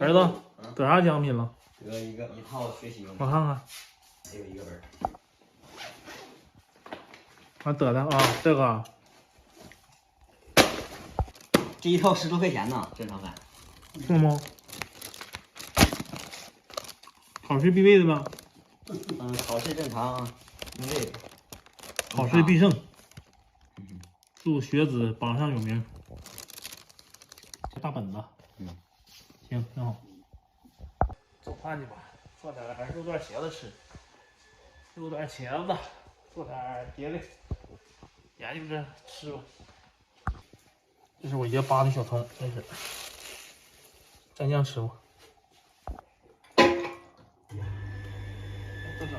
儿子得啥奖品了？得一套学习用我看看。还有一个本。我得的啊，这个啊。这一套10多块钱呢，正常版。是吗？考试必备的吧？考试正常，必备。考试必胜。祝学子榜上有名。大本子。行，挺好。做饭去吧，做点肉段茄子吃，肉段茄子，做点别的，研究着吃吧。这是我爷扒的小葱，这是蘸酱吃吗？豆角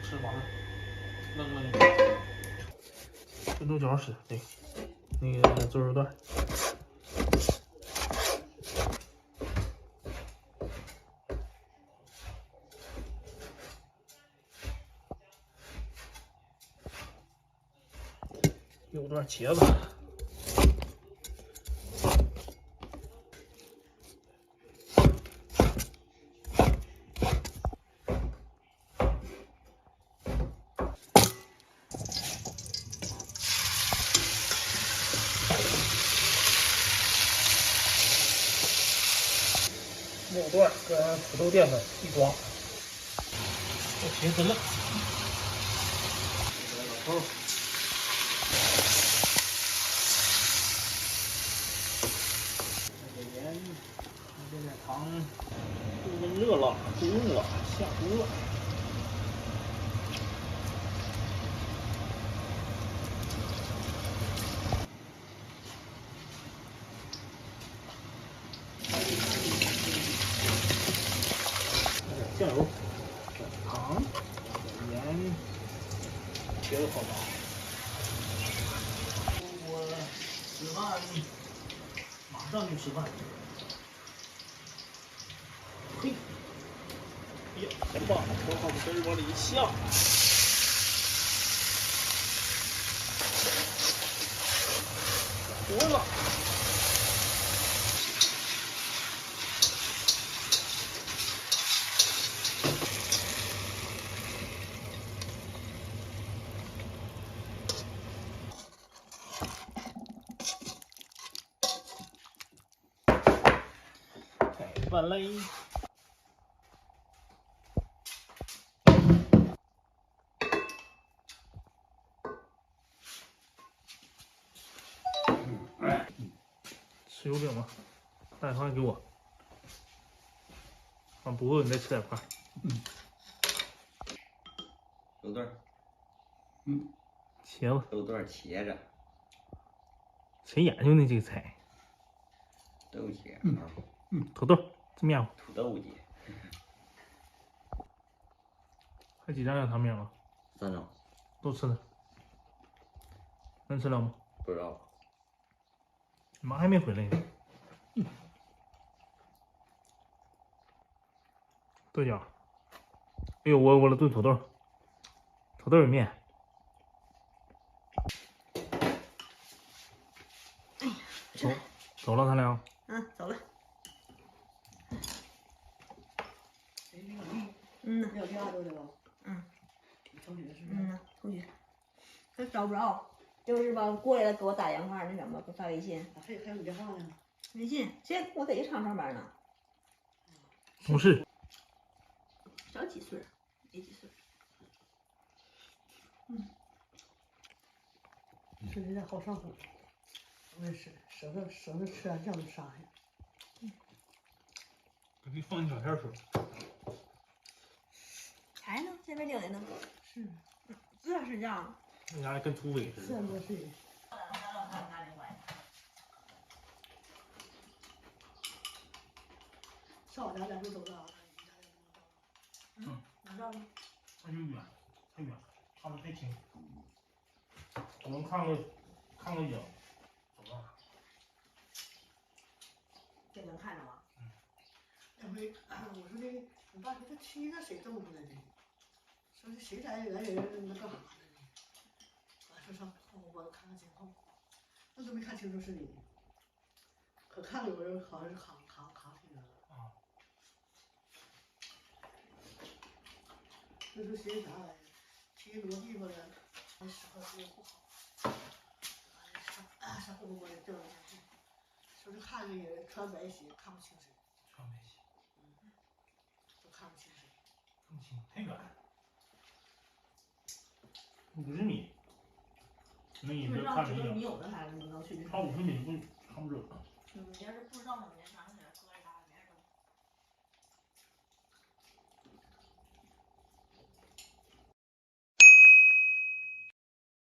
吃完了，扔了就跟豆角使，对，那个做肉段。肉段茄子。肉段跟土豆淀粉一抓，这茄子了。老头。点盐，加点糖，炖热了，不用了，下锅。酱油、糖、盐，茄子好吧？我吃饭，马上就吃饭。嘿，哎呀，行吧，我把这根往里一下，活了。饭嘞，吃油饼吧，大块给我。啊，不饿你再吃点块。肉段。茄子。肉段茄子。谁研究的这个菜？豆茄。土豆，这面糊。土豆节。还几张糖面了？3张。都吃了。能吃了吗？不知道。你妈还没回来呢。豆角。哎呦，我炖土豆，土豆面。哎呀，走了他俩。走了。要加州的吧？同学是吧？同学，他找不着，就是吧，过来了给我打电话，那什么，给我发微信。还有你电话呢？微信，现在我在一厂上班呢。同事。小几岁？没几岁。说现在好上火，我也是，省得吃点酱就杀呀。给你放一小片水。柴呢？这边领的呢？是。这是这样。那家跟土匪似的。3多岁。上我家来回走的啊。哪照呢？那就远，太远，看不太清。我能看个影，走了。这能看着吗？那回我说的，我爸说这漆那谁种出来的？说这谁家原人那干啥呢？说上我看看情况，那都没看清楚是你。可看了有人好像是扛起来了。这是寻啥玩意儿？去多地方了，那时候是不好。上后面掉下去，说是看那个穿白鞋看不清谁，穿没戏，都看不清谁。更近太远，50米，那你这基本上看着知道你有的孩子，你能去这超50米不看不准。你要是不知道什么年啥